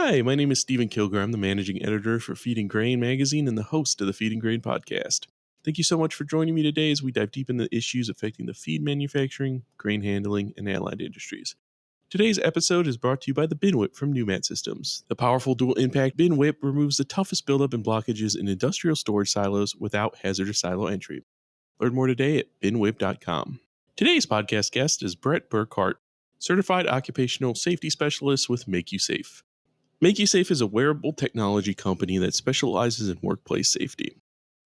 Hi, my name is Stephen Kilgore. I'm the managing editor for Feed and Grain magazine and the host of the Feed and Grain podcast. Thank you so much for joining me today as we dive deep into issues affecting the feed manufacturing, grain handling, and allied industries. Today's episode is brought to you by the Bin Whip from Newmat Systems. The powerful dual-impact Bin Whip removes the toughest buildup and blockages in industrial storage silos without hazardous silo entry. Learn more today at binwhip.com. Today's podcast guest is Brett Burkhart, Certified Occupational Safety Specialist with MakeYouSafe. MakeYouSafe is a wearable technology company that specializes in workplace safety.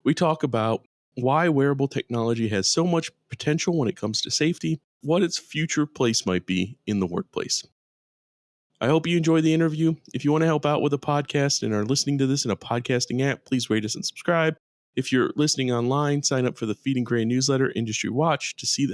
We talk about why wearable technology has so much potential when it comes to safety, what its future place might be in the workplace. I hope you enjoy the interview. If you want to help out with a podcast and are listening to this in a podcasting app, please rate us and subscribe. If you're listening online, sign up for the Feed and Grain newsletter Industry Watch to see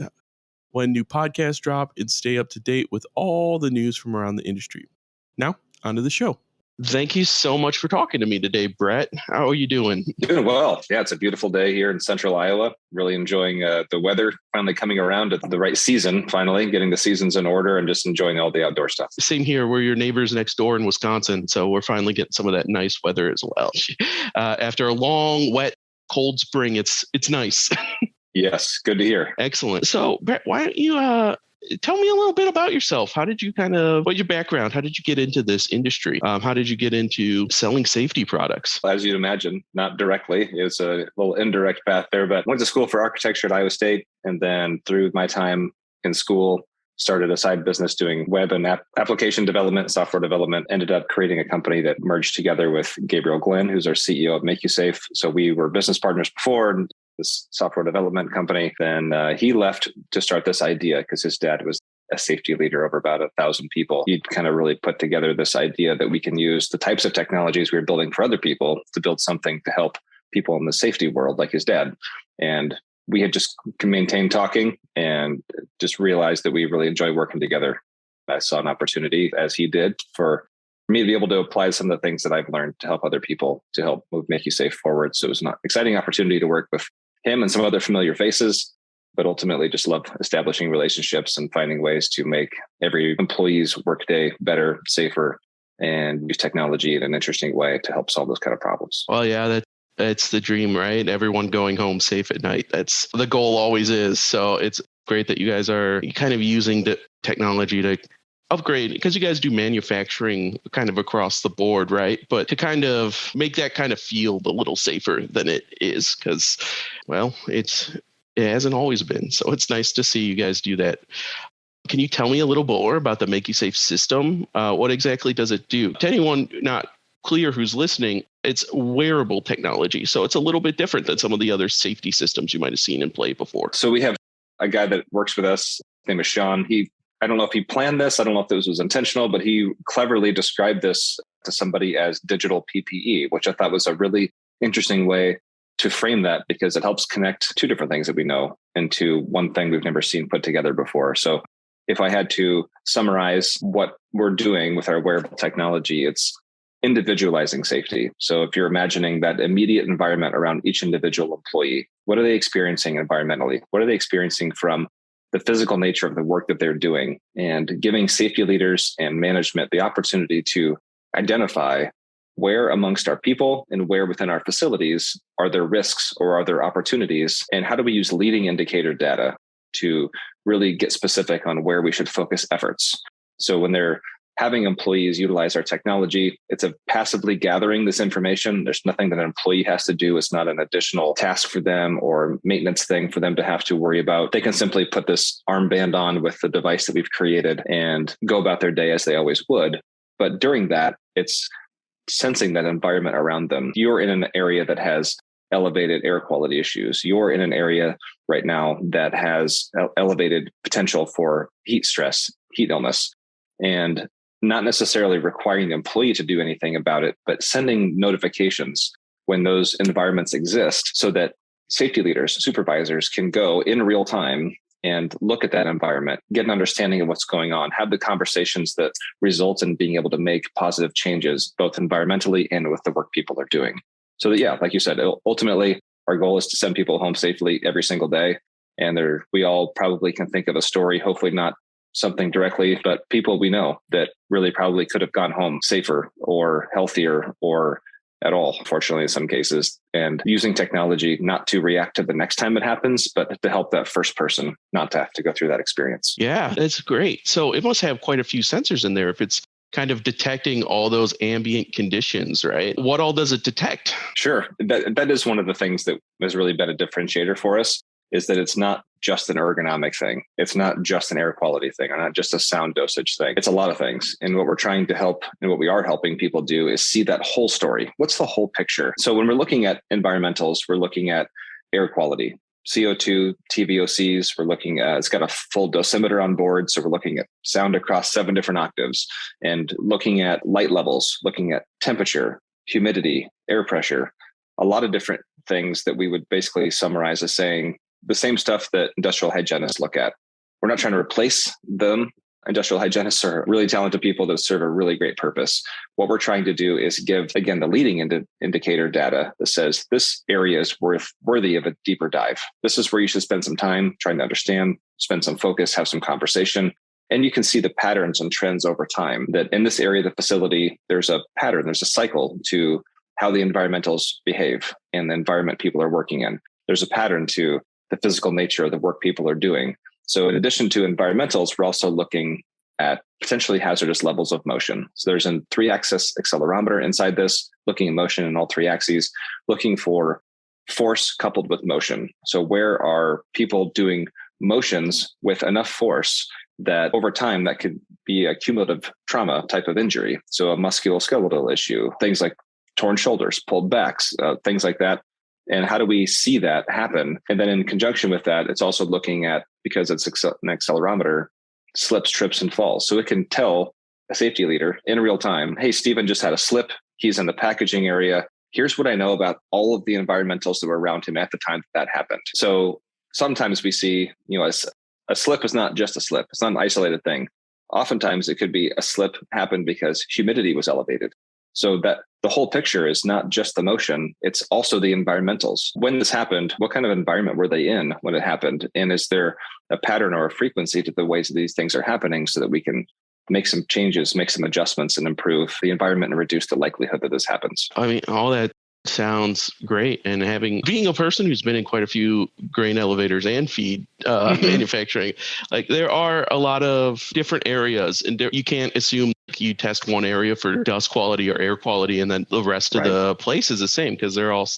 when new podcasts drop and stay up to date with all the news from around the industry. Now, on to the show. Thank you so much for talking to me today, Brett. How are you doing? Doing well. Yeah, it's a beautiful day here in central Iowa. Really enjoying the weather finally coming around at the right season, finally getting the seasons in order and just enjoying all the outdoor stuff. Same here. We're your neighbors next door in Wisconsin, so we're finally getting some of that nice weather as well. After a long, wet, cold spring, it's nice. Yes, good to hear. Excellent. So, Brett, why don't you tell me a little bit about yourself? How did you what's your background? How did you get into this industry? How did you get into selling safety products? As you'd imagine, not directly. It was a little indirect path there, but went to school for architecture at Iowa State. And then through my time in school, started a side business doing web and application development, software development, ended up creating a company that merged together with Gabriel Glenn, who's our CEO of MakeYouSafe. So we were business partners before, and this software development company. Then he left to start this idea because his dad was a safety leader over about 1,000 people. He'd kind of really put together this idea that we can use the types of technologies we were building for other people to build something to help people in the safety world, like his dad. And we had just maintained talking and just realized that we really enjoy working together. I saw an opportunity, as he did, for me to be able to apply some of the things that I've learned to help other people, to help move MakeYouSafe forward. So it was an exciting opportunity to work with him and some other familiar faces, but ultimately just love establishing relationships and finding ways to make every employee's workday better, safer, and use technology in an interesting way to help solve those kind of problems. Well, yeah, that's the dream, right? Everyone going home safe at night. That's the goal always is. So it's great that you guys are kind of using the technology to upgrade, because you guys do manufacturing kind of across the board, right? But to kind of make that kind of feel a little safer than it is, because, well, it hasn't always been. So it's nice to see you guys do that. Can you tell me a little more about the MakeYouSafe system? What exactly does it do? To anyone not clear who's listening, it's wearable technology. So it's a little bit different than some of the other safety systems you might have seen in play before. So we have a guy that works with us. His name is Sean. I don't know if he planned this. I don't know if this was intentional, but he cleverly described this to somebody as digital PPE, which I thought was a really interesting way to frame that, because it helps connect two different things that we know into one thing we've never seen put together before. So if I had to summarize what we're doing with our wearable technology, it's individualizing safety. So if you're imagining that immediate environment around each individual employee, what are they experiencing environmentally? What are they experiencing from the physical nature of the work that they're doing, and giving safety leaders and management the opportunity to identify where amongst our people and where within our facilities are there risks or are there opportunities, and how do we use leading indicator data to really get specific on where we should focus efforts. So when they're having employees utilize our technology, it's a passively gathering this information. There's nothing that an employee has to do. It's not an additional task for them or maintenance thing for them to have to worry about. They can simply put this armband on with the device that we've created and go about their day as they always would. But during that, it's sensing that environment around them. You're in an area that has elevated air quality issues. You're in an area right now that has elevated potential for heat stress, heat illness, and not necessarily requiring the employee to do anything about it, but sending notifications when those environments exist so that safety leaders, supervisors can go in real time and look at that environment, get an understanding of what's going on, have the conversations that result in being able to make positive changes, both environmentally and with the work people are doing. So that, yeah, like you said, ultimately, our goal is to send people home safely every single day. And we all probably can think of a story, hopefully not something directly, but people we know that really probably could have gone home safer or healthier or at all, fortunately, in some cases, and using technology not to react to the next time it happens, but to help that first person not to have to go through that experience. Yeah, that's great. So it must have quite a few sensors in there if it's kind of detecting all those ambient conditions, right? What all does it detect? Sure. That is one of the things that has really been a differentiator for us, is that it's not just an ergonomic thing. It's not just an air quality thing, or not just a sound dosage thing. It's a lot of things. And what we're trying to help, and what we are helping people do, is see that whole story. What's the whole picture? So when we're looking at environmentals, we're looking at air quality, CO2, TVOCs. We're looking at, it's got a full dosimeter on board. So we're looking at sound across 7 different octaves, and looking at light levels, looking at temperature, humidity, air pressure, a lot of different things that we would basically summarize as saying the same stuff that industrial hygienists look at. We're not trying to replace them. Industrial hygienists are really talented people that serve a really great purpose. What we're trying to do is give, again, the leading indicator data that says this area is worthy of a deeper dive. This is where you should spend some time trying to understand, spend some focus, have some conversation. And you can see the patterns and trends over time, that in this area of the facility, there's a pattern, there's a cycle to how the environmentals behave and the environment people are working in. There's a pattern to the physical nature of the work people are doing. So in addition to environmentals, we're also looking at potentially hazardous levels of motion. So there's a 3-axis accelerometer inside this, looking at motion in all 3 axes, looking for force coupled with motion. So where are people doing motions with enough force that over time that could be a cumulative trauma type of injury? So a musculoskeletal issue, things like torn shoulders, pulled backs, things like that. And how do we see that happen? And then in conjunction with that, it's also looking at, because it's an accelerometer, slips, trips, and falls. So it can tell a safety leader in real time, hey, Stephen just had a slip. He's in the packaging area. Here's what I know about all of the environmentals that were around him at the time that happened. So sometimes we see, a slip is not just a slip. It's not an isolated thing. Oftentimes it could be a slip happened because humidity was elevated. So that the whole picture is not just the motion, it's also the environmentals. When this happened, what kind of environment were they in when it happened? And is there a pattern or a frequency to the ways that these things are happening, so that we can make some changes, make some adjustments, and improve the environment and reduce the likelihood that this happens? I mean, all that sounds great. And being a person who's been in quite a few grain elevators and feed manufacturing, like there are a lot of different areas, and you can't assume you test one area for dust quality or air quality and then the rest of the place is the same, because they're all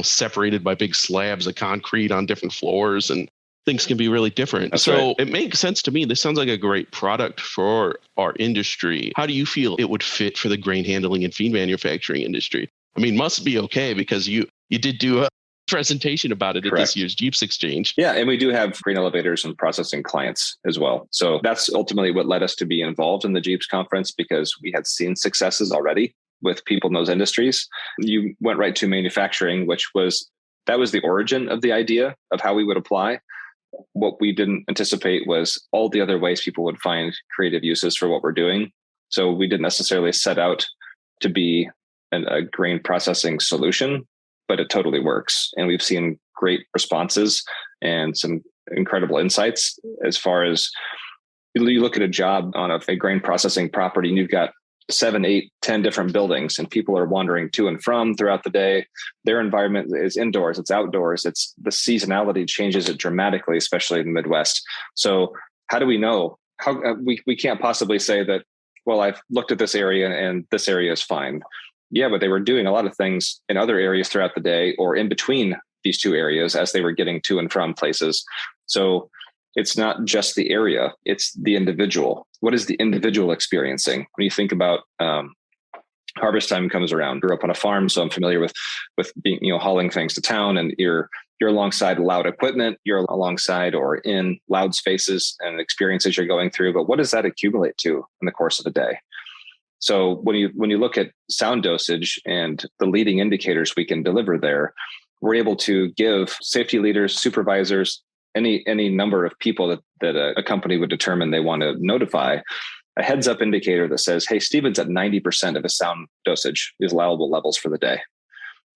separated by big slabs of concrete on different floors, and things can be really different. That's so right. It makes sense to me. This sounds like a great product for our industry. How do you feel it would fit for the grain handling and feed manufacturing industry? I mean, must be okay, because you did do a presentation about it at this year's Jeeps Exchange. Yeah, and we do have grain elevators and processing clients as well. So that's ultimately what led us to be involved in the Jeeps conference, because we had seen successes already with people in those industries. You went right to manufacturing, that was the origin of the idea of how we would apply. What we didn't anticipate was all the other ways people would find creative uses for what we're doing. So we didn't necessarily set out to be a grain processing solution, but it totally works. And we've seen great responses and some incredible insights. As far as you look at a job on a grain processing property, and you've got 7, 8, 10 different buildings, and people are wandering to and from throughout the day. Their environment is indoors, it's outdoors. It's the seasonality changes it dramatically, especially in the Midwest. So how do we know? How we can't possibly say that, well, I've looked at this area and this area is fine. Yeah, but they were doing a lot of things in other areas throughout the day or in between these two areas as they were getting to and from places. So it's not just the area, it's the individual. What is the individual experiencing? When you think about harvest time comes around, grew up on a farm, so I'm familiar with being, hauling things to town, and you're alongside loud equipment, you're alongside or in loud spaces and experiences you're going through. But what does that accumulate to in the course of a day? So when you look at sound dosage and the leading indicators we can deliver there, we're able to give safety leaders, supervisors, any number of people that a company would determine they want to notify, a heads up indicator that says, hey, Stephen's at 90% of his sound dosage, his allowable levels for the day.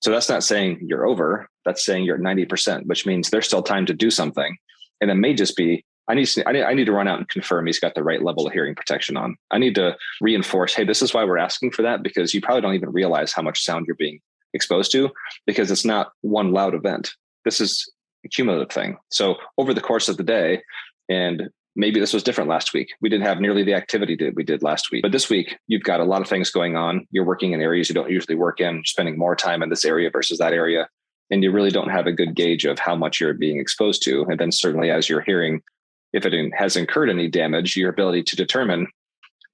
So that's not saying you're over, that's saying you're at 90%, which means there's still time to do something. And it may just be I need to run out and confirm he's got the right level of hearing protection on. I need to reinforce, hey, this is why we're asking for that, because you probably don't even realize how much sound you're being exposed to, because it's not one loud event. This is a cumulative thing. So over the course of the day, and maybe this was different last week, we didn't have nearly the activity that we did last week. But this week, you've got a lot of things going on. You're working in areas you don't usually work in, spending more time in this area versus that area. And you really don't have a good gauge of how much you're being exposed to. And then certainly as you're hearing, if it has incurred any damage, your ability to determine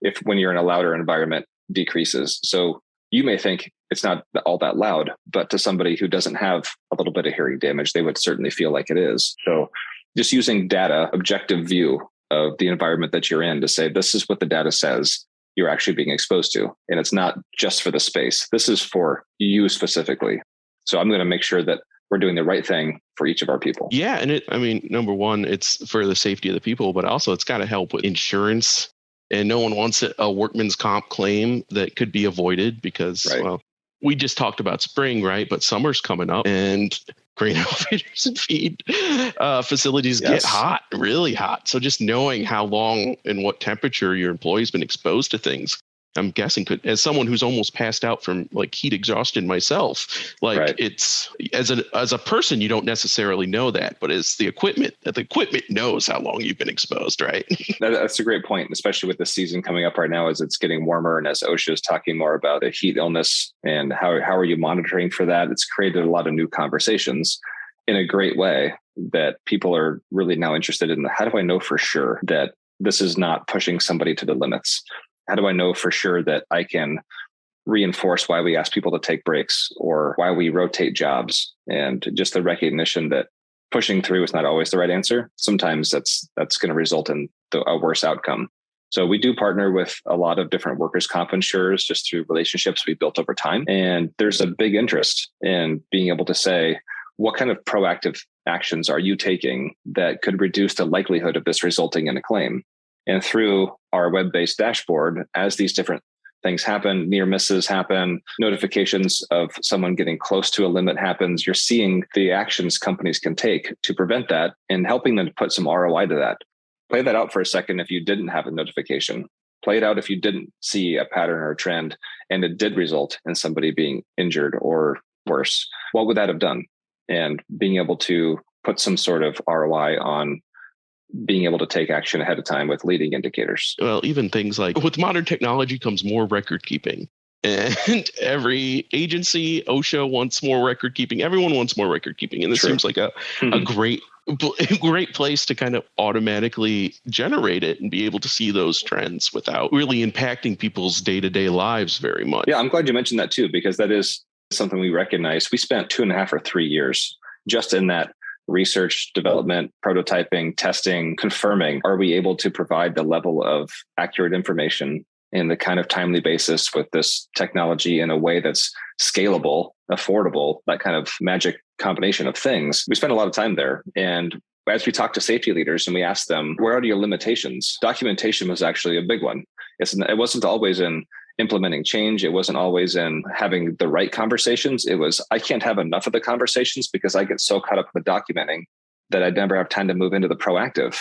if when you're in a louder environment decreases. So you may think it's not all that loud, but to somebody who doesn't have a little bit of hearing damage, they would certainly feel like it is. So just using data, objective view of the environment that you're in to say, this is what the data says you're actually being exposed to. And it's not just for the space. This is for you specifically. So I'm going to make sure that we're doing the right thing for each of our people. Yeah. And number one, it's for the safety of the people, but also it's got to help with insurance. And no one wants a workman's comp claim that could be avoided because, Right. Well, we just talked about spring, right? But summer's coming up and grain elevators and feed facilities get hot, really hot. So just knowing how long and what temperature your employee's been exposed to things, I'm guessing could, as someone who's almost passed out from like heat exhaustion myself, like it's as a person, you don't necessarily know that, but it's the equipment knows how long you've been exposed, right? That's a great point, especially with the season coming up right now as it's getting warmer and as OSHA is talking more about the heat illness and how are you monitoring for that? It's created a lot of new conversations in a great way that people are really now interested in. How do I know for sure that this is not pushing somebody to the limits? How do I know for sure that I can reinforce why we ask people to take breaks or why we rotate jobs? And just the recognition that pushing through is not always the right answer. Sometimes that's going to result in a worse outcome. So we do partner with a lot of different workers' comp insurers just through relationships we built over time. And there's a big interest in being able to say, what kind of proactive actions are you taking that could reduce the likelihood of this resulting in a claim? And through our web-based dashboard, as these different things happen, near misses happen, notifications of someone getting close to a limit happens, you're seeing the actions companies can take to prevent that and helping them to put some ROI to that. Play that out for a second if you didn't have a notification. Play it out if you didn't see a pattern or a trend and it did result in somebody being injured or worse. What would that have done? And being able to put some sort of ROI on being able to take action ahead of time with leading indicators. Well, even things like with modern technology comes more record keeping. And every agency, OSHA wants more record keeping. Everyone wants more record keeping. And this seems like a great place to kind of automatically generate it and be able to see those trends without really impacting people's day-to-day lives very much. Yeah, I'm glad you mentioned that too, because that is something we recognize. We spent 2.5 or 3 years just in that research, development, prototyping, testing, confirming, are we able to provide the level of accurate information in the kind of timely basis with this technology in a way that's scalable, affordable, that kind of magic combination of things. We spent a lot of time there. And as we talk to safety leaders and we ask them, where are your limitations? Documentation was actually a big one. It wasn't always in implementing change. It wasn't always in having the right conversations. It was, I can't have enough of the conversations because I get so caught up with documenting that I never have time to move into the proactive.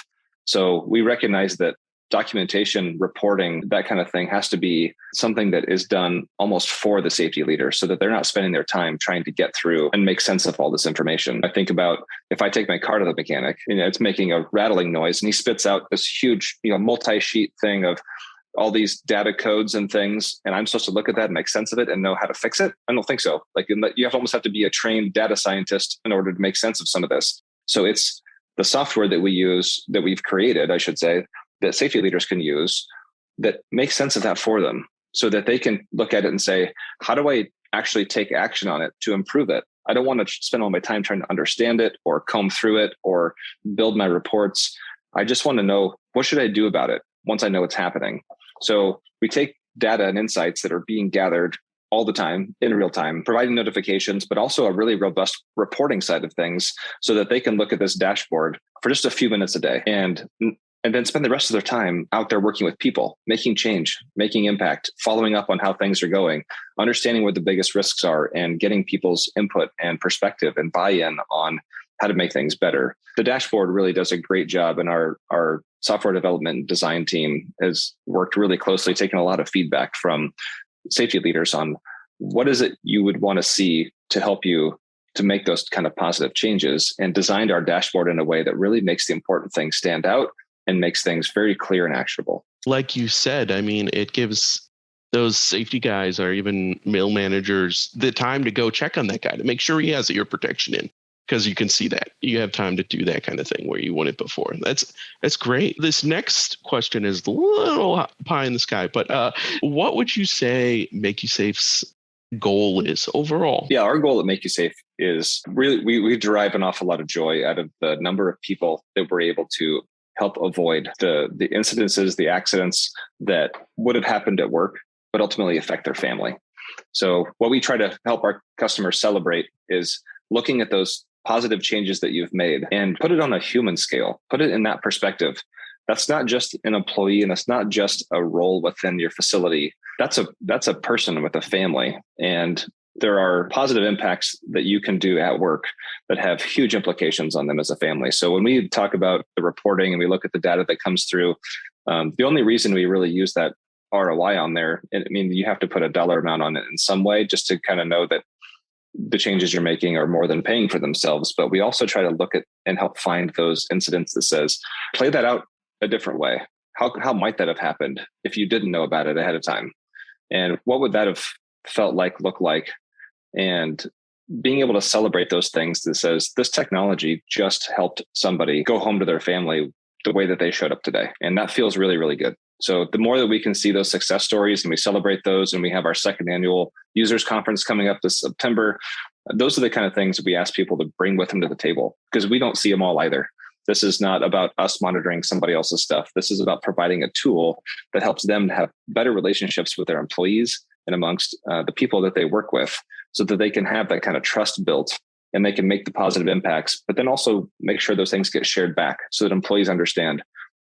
So we recognize that documentation, reporting, that kind of thing has to be something that is done almost for the safety leader so that they're not spending their time trying to get through and make sense of all this information. I think about if I take my car to the mechanic, it's making a rattling noise and he spits out this huge, multi-sheet thing of all these data codes and things, and I'm supposed to look at that and make sense of it and know how to fix it? I don't think so. Like you almost have to be a trained data scientist in order to make sense of some of this. So it's the software that we use, that we've created, I should say, that safety leaders can use that makes sense of that for them so that they can look at it and say, how do I actually take action on it to improve it? I don't want to spend all my time trying to understand it or comb through it or build my reports. I just want to know, what should I do about it once I know what's happening? So we take data and insights that are being gathered all the time in real time, providing notifications, but also a really robust reporting side of things so that they can look at this dashboard for just a few minutes a day and then spend the rest of their time out there working with people, making change, making impact, following up on how things are going, understanding where the biggest risks are and getting people's input and perspective and buy-in on how to make things better. The dashboard really does a great job, and our software development and design team has worked really closely, taking a lot of feedback from safety leaders on what is it you would want to see to help you to make those kind of positive changes, and designed our dashboard in a way that really makes the important things stand out and makes things very clear and actionable. Like you said, I mean, it gives those safety guys or even mill managers the time to go check on that guy to make sure he has ear protection in, because you can see that you have time to do that kind of thing where you wouldn't before. That's great. This next question is a little pie in the sky, but what would you say MakeYouSafe's goal is overall? Yeah, our goal at MakeYouSafe is really, we derive an awful lot of joy out of the number of people that we're able to help avoid the incidences, the accidents that would have happened at work, but ultimately affect their family. So what we try to help our customers celebrate is looking at those positive changes that you've made and put it on a human scale, put it in that perspective. That's not just an employee, and that's not just a role within your facility. That's a person with a family. And there are positive impacts that you can do at work that have huge implications on them as a family. So when we talk about the reporting and we look at the data that comes through, the only reason we really use that ROI on there, I mean, you have to put a dollar amount on it in some way just to kind of know that the changes you're making are more than paying for themselves. But we also try to look at and help find those incidents that says, play that out a different way. How might that have happened if you didn't know about it ahead of time? And what would that have felt like, look like? And being able to celebrate those things that says this technology just helped somebody go home to their family the way that they showed up today. And that feels really, really good. So the more that we can see those success stories and we celebrate those, and we have our second annual users conference coming up this September, those are the kind of things that we ask people to bring with them to the table, because we don't see them all either. This is not about us monitoring somebody else's stuff. This is about providing a tool that helps them to have better relationships with their employees and amongst the people that they work with, so that they can have that kind of trust built and they can make the positive impacts, but then also make sure those things get shared back so that employees understand,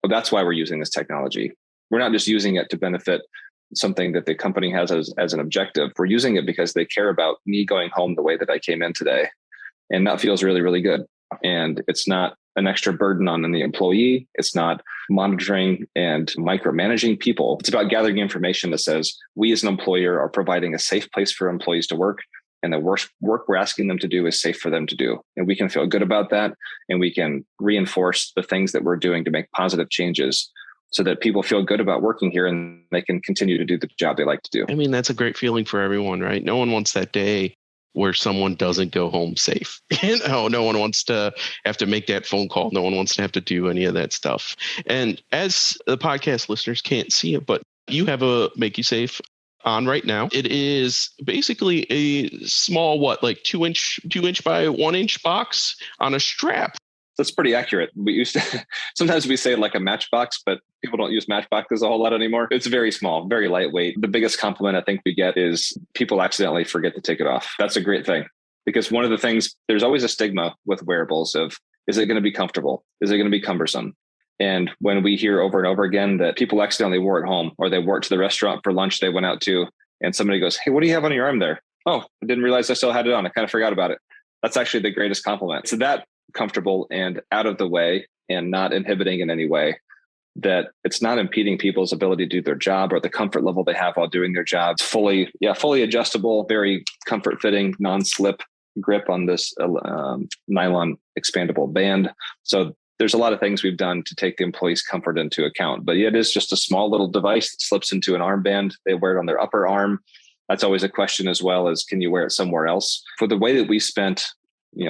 well, that's why we're using this technology. We're not just using it to benefit something that the company has as an objective. We're using it because they care about me going home the way that I came in today. And that feels really, really good. And it's not an extra burden on the employee. It's not monitoring and micromanaging people. It's about gathering information that says we as an employer are providing a safe place for employees to work, and the work we're asking them to do is safe for them to do. And we can feel good about that, and we can reinforce the things that we're doing to make positive changes so that people feel good about working here and they can continue to do the job they like to do. I mean, that's a great feeling for everyone, right? No one wants that day where someone doesn't go home safe. No one wants to have to make that phone call. No one wants to have to do any of that stuff. And as the podcast listeners can't see it, but you have a MakeYouSafe on right now. It is basically a small, like 2-inch by 1-inch box on a strap. That's pretty accurate. We used to, sometimes we say like a matchbox, but people don't use matchboxes a whole lot anymore. It's very small, very lightweight. The biggest compliment I think we get is people accidentally forget to take it off. That's a great thing, because one of the things, there's always a stigma with wearables of, is it going to be comfortable? Is it going to be cumbersome? And when we hear over and over again that people accidentally wore it home, or they wore it to the restaurant for lunch they went out to, and somebody goes, hey, what do you have on your arm there? Oh, I didn't realize I still had it on. I kind of forgot about it. That's actually the greatest compliment. So that comfortable and out of the way and not inhibiting in any way, that it's not impeding people's ability to do their job or the comfort level they have while doing their job. It's fully adjustable, very comfort fitting, non-slip grip on this nylon expandable band. So there's a lot of things we've done to take the employee's comfort into account, but it is just a small little device that slips into an armband. They wear it on their upper arm. That's always a question, as well as, can you wear it somewhere else? For the way that we spent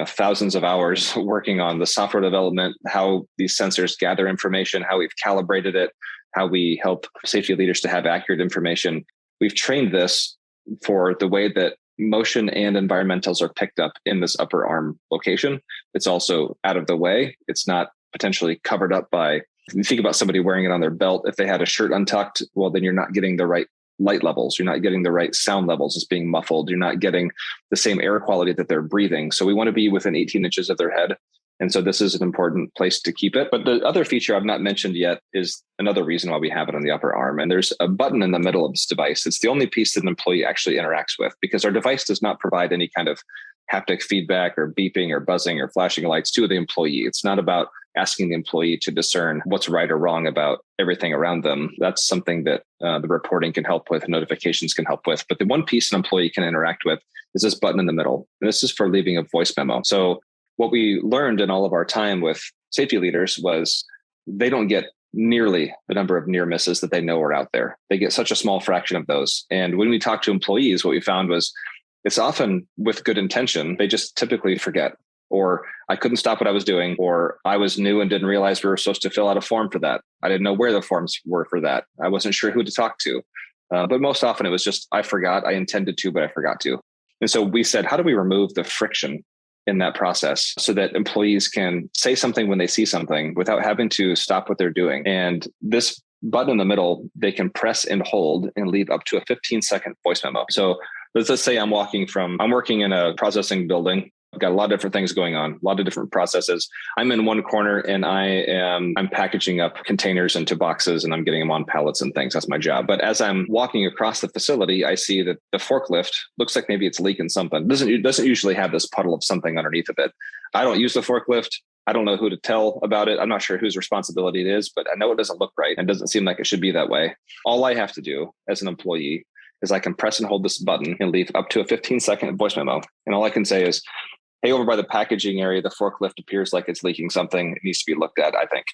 thousands of hours working on the software development, how these sensors gather information, how we've calibrated it, how we help safety leaders to have accurate information. We've trained this for the way that motion and environmentals are picked up in this upper arm location. It's also out of the way. It's not potentially covered up by, if you think about somebody wearing it on their belt, if they had a shirt untucked, well, then you're not getting the right light levels. You're not getting the right sound levels. It's being muffled. You're not getting the same air quality that they're breathing. So we want to be within 18 inches of their head. And so this is an important place to keep it. But the other feature I've not mentioned yet is another reason why we have it on the upper arm. And there's a button in the middle of this device. It's the only piece that an employee actually interacts with, because our device does not provide any kind of haptic feedback or beeping or buzzing or flashing lights to the employee. It's not about asking the employee to discern what's right or wrong about everything around them. That's something that the reporting can help with, notifications can help with. But the one piece an employee can interact with is this button in the middle. And this is for leaving a voice memo. So what we learned in all of our time with safety leaders was they don't get nearly the number of near misses that they know are out there. They get such a small fraction of those. And when we talk to employees, what we found was it's often with good intention. They just typically forget, or I couldn't stop what I was doing, or I was new and didn't realize we were supposed to fill out a form for that. I didn't know where the forms were for that. I wasn't sure who to talk to. But most often it was just, I forgot, I intended to, but I forgot to. And so we said, how do we remove the friction in that process so that employees can say something when they see something without having to stop what they're doing? And this button in the middle, they can press and hold and leave up to a 15-second voice memo. So let's just say I'm working in a processing building. I've got a lot of different things going on, a lot of different processes. I'm in one corner and I'm packaging up containers into boxes and I'm getting them on pallets and things. That's my job. But as I'm walking across the facility, I see that the forklift looks like maybe it's leaking something. It doesn't usually have this puddle of something underneath of it. I don't use the forklift. I don't know who to tell about it. I'm not sure whose responsibility it is, but I know it doesn't look right and doesn't seem like it should be that way. All I have to do as an employee is I can press and hold this button and leave up to a 15-second voice memo. And all I can say is, hey, over by the packaging area, the forklift appears like it's leaking something. It needs to be looked at, I think.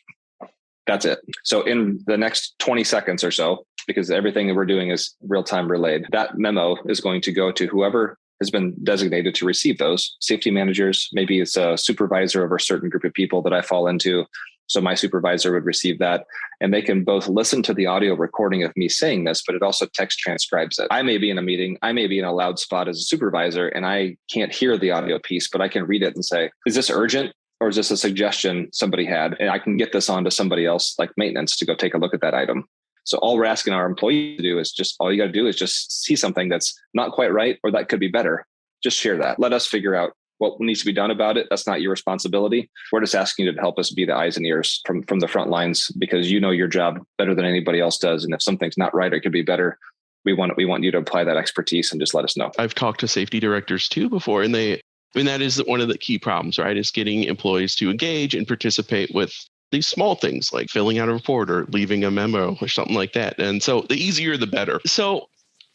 That's it. So in the next 20 seconds or so, because everything that we're doing is real-time relayed, that memo is going to go to whoever has been designated to receive those. Safety managers, maybe it's a supervisor of a certain group of people that I fall into. So my supervisor would receive that, and they can both listen to the audio recording of me saying this, but it also text transcribes it. I may be in a meeting, I may be in a loud spot as a supervisor, and I can't hear the audio piece, but I can read it and say, is this urgent? Or is this a suggestion somebody had? And I can get this on to somebody else like maintenance to go take a look at that item. So all we're asking our employees to do is all you got to do is just see something that's not quite right, or that could be better. Just share that. Let us figure out what needs to be done about it. That's not your responsibility. We're just asking you to help us be the eyes and ears from the front lines, because you know your job better than anybody else does. And if something's not right or it could be better, we want you to apply that expertise and just let us know. I've talked to safety directors too before, and that is one of the key problems, right? Is getting employees to engage and participate with these small things like filling out a report or leaving a memo or something like that. And so the easier, the better. So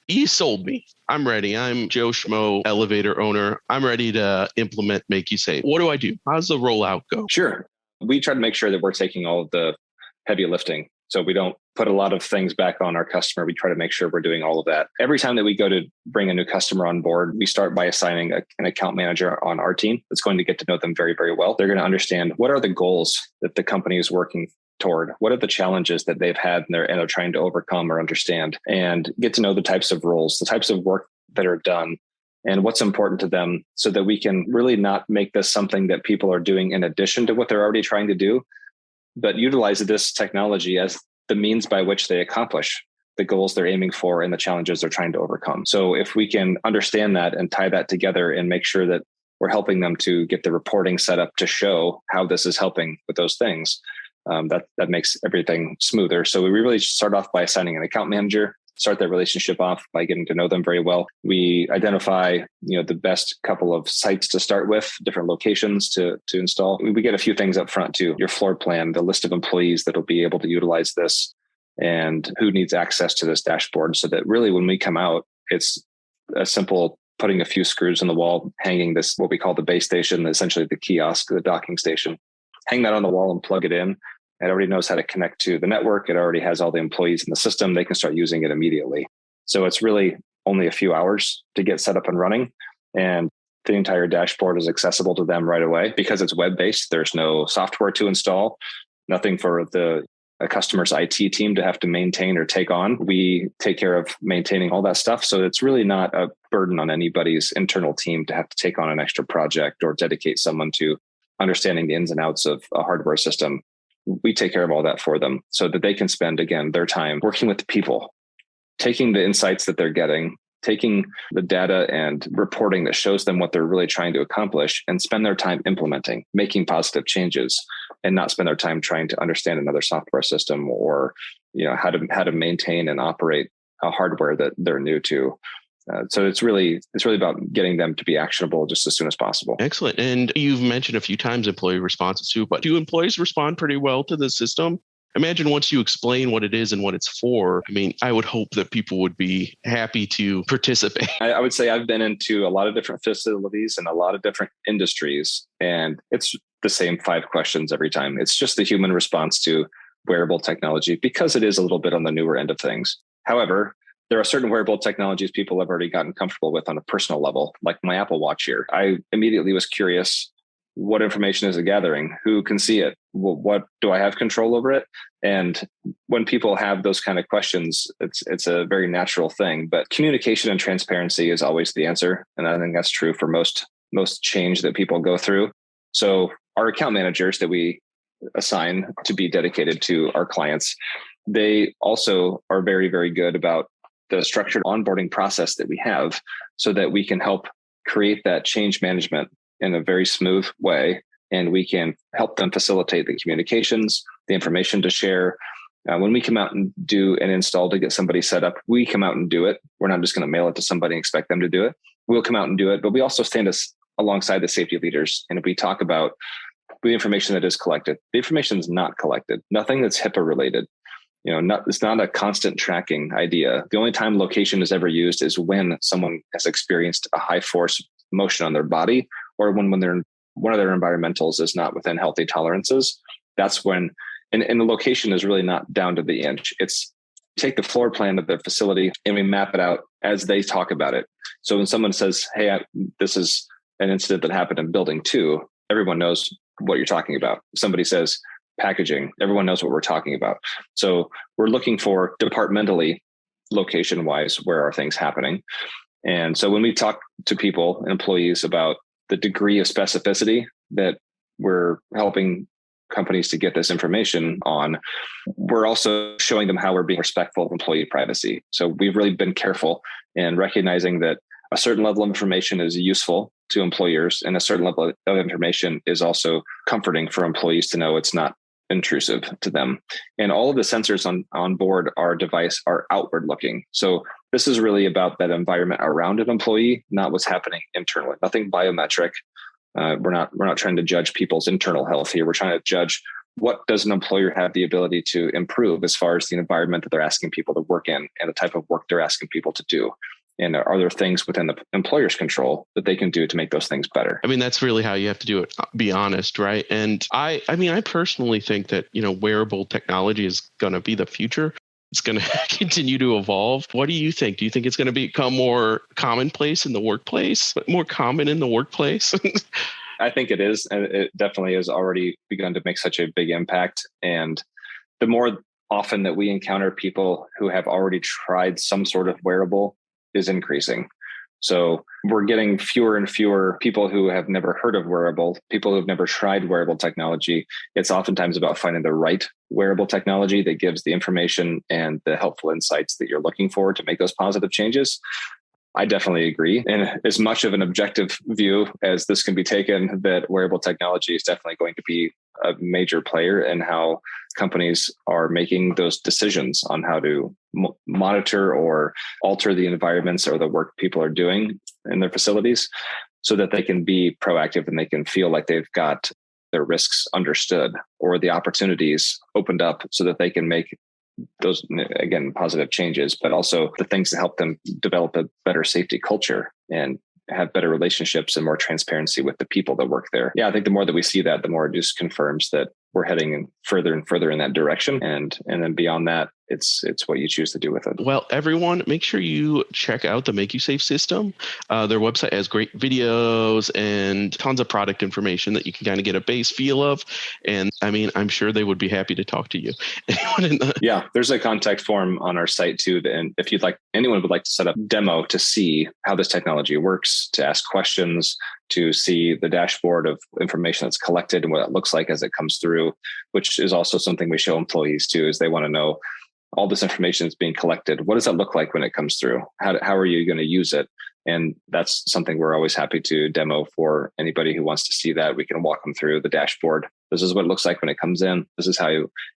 you sold me. I'm ready. I'm Joe Schmo, elevator owner. I'm ready to implement Make You Safe. What do I do? How does the rollout go? Sure. We try to make sure that we're taking all of the heavy lifting. So we don't put a lot of things back on our customer. We try to make sure we're doing all of that. Every time that we go to bring a new customer on board, we start by assigning an account manager on our team that's going to get to know them very, very well. They're going to understand what are the goals that the company is working toward, what are the challenges that they've had and they're trying to overcome or understand, and get to know the types of roles, the types of work that are done, and what's important to them, so that we can really not make this something that people are doing in addition to what they're already trying to do, but utilize this technology as the means by which they accomplish the goals they're aiming for and the challenges they're trying to overcome. So if we can understand that and tie that together and make sure that we're helping them to get the reporting set up to show how this is helping with those things, that makes everything smoother. So we really start off by assigning an account manager, start that relationship off by getting to know them very well. We identify, the best couple of sites to start with, different locations to install. We get a few things up front too. Your floor plan, the list of employees that'll be able to utilize this, and who needs access to this dashboard, so that really when we come out, it's a simple putting a few screws in the wall, hanging this, what we call the base station, essentially the kiosk, the docking station. Hang that on the wall and plug it in. It already knows how to connect to the network. It already has all the employees in the system. They can start using it immediately. So it's really only a few hours to get set up and running. And the entire dashboard is accessible to them right away. Because it's web-based, there's no software to install, nothing for a customer's IT team to have to maintain or take on. We take care of maintaining all that stuff. So it's really not a burden on anybody's internal team to have to take on an extra project or dedicate someone to understanding the ins and outs of a hardware system. We take care of all that for them so that they can spend, again, their time working with the people, taking the insights that they're getting, taking the data and reporting that shows them what they're really trying to accomplish, and spend their time implementing, making positive changes, and not spend their time trying to understand another software system or how to maintain and operate a hardware that they're new to. So it's really about getting them to be actionable just as soon as possible. Excellent. And you've mentioned a few times employee responses too, but do employees respond pretty well to the system? Imagine once you explain what it is and what it's for, I mean, I would hope that people would be happy to participate. I would say I've been into a lot of different facilities and a lot of different industries, and it's the same 5 questions every time. It's just the human response to wearable technology because it is a little bit on the newer end of things. However, there are certain wearable technologies people have already gotten comfortable with on a personal level, like my Apple Watch here. I immediately was curious, what information is it gathering? Who can see it? What do I have control over it? And when people have those kind of questions, it's a very natural thing. But communication and transparency is always the answer, and I think that's true for most change that people go through. So our account managers that we assign to be dedicated to our clients, they also are very, very good about the structured onboarding process that we have, so that we can help create that change management in a very smooth way. And we can help them facilitate the communications, the information to share. When we come out and do an install to get somebody set up, we come out and do it. We're not just going to mail it to somebody and expect them to do it. We'll come out and do it, but we also stand alongside the safety leaders. And we talk about the information that is collected. The information is not collected. Nothing that's HIPAA related. It's not a constant tracking idea. The only time location is ever used is when someone has experienced a high force motion on their body, or when one of their environmentals is not within healthy tolerances. That's when, and the location is really not down to the inch. It's take the floor plan of their facility and we map it out as they talk about it. So when someone says, hey, this is an incident that happened in building 2, everyone knows what you're talking about. If somebody says packaging, everyone knows what we're talking about. So we're looking for departmentally, location wise, where are things happening? And so when we talk to people, employees, about the degree of specificity that we're helping companies to get this information on, we're also showing them how we're being respectful of employee privacy. So we've really been careful in recognizing that a certain level of information is useful to employers, and a certain level of information is also comforting for employees to know it's not intrusive to them. And all of the sensors on board our device are outward looking. So this is really about that environment around an employee, not what's happening internally. Nothing biometric. We're not trying to judge people's internal health here. We're trying to judge, what does an employer have the ability to improve as far as the environment that they're asking people to work in and the type of work they're asking people to do. And are there things within the employer's control that they can do to make those things better? I mean, that's really how you have to do it. Be honest, right? And I personally think that, wearable technology is going to be the future. It's going to continue to evolve. What do you think? Do you think it's going to become more commonplace in the workplace, more common in the workplace? I think it is. And it definitely has already begun to make such a big impact. And the more often that we encounter people who have already tried some sort of wearable is increasing. So we're getting fewer and fewer people who have never heard of wearable, people who have never tried wearable technology. It's oftentimes about finding the right wearable technology that gives the information and the helpful insights that you're looking for to make those positive changes. I definitely agree. And as much of an objective view as this can be taken, that wearable technology is definitely going to be a major player in how companies are making those decisions on how to monitor or alter the environments or the work people are doing in their facilities, so that they can be proactive and they can feel like they've got their risks understood or the opportunities opened up, so that they can make those, again, positive changes, but also the things that help them develop a better safety culture and have better relationships and more transparency with the people that work there. Yeah, I think the more that we see that, the more it just confirms that we're heading further and further in that direction. And then beyond that, it's what you choose to do with it. Well, everyone, make sure you check out the Make You Safe system. Their website has great videos and tons of product information that you can kind of get a base feel of. And I mean, I'm sure they would be happy to talk to you. Yeah, there's a contact form on our site too. And if anyone would like to set up a demo to see how this technology works, to ask questions, to see the dashboard of information that's collected and what it looks like as it comes through, which is also something we show employees too, is they want to know all this information is being collected. What does that look like when it comes through? How are you going to use it? And that's something we're always happy to demo for anybody who wants to see that. We can walk them through the dashboard This is what it looks like when it comes in. This is how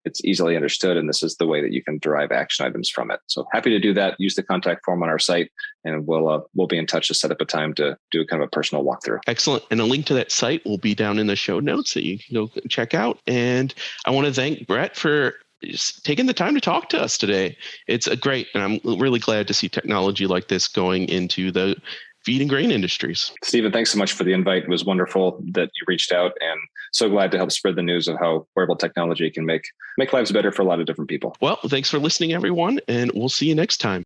it's easily understood. And this is the way that you can derive action items from it. So happy to do that. Use the contact form on our site, and we'll be in touch to set up a time to do kind of a personal walkthrough. Excellent. And a link to that site will be down in the show notes that you can go check out. And I want to thank Brett for taking the time to talk to us today. It's great. And I'm really glad to see technology like this going into the feed and grain industries. Stephen, thanks so much for the invite. It was wonderful that you reached out, and so glad to help spread the news of how wearable technology can make lives better for a lot of different people. Well, thanks for listening, everyone, and we'll see you next time.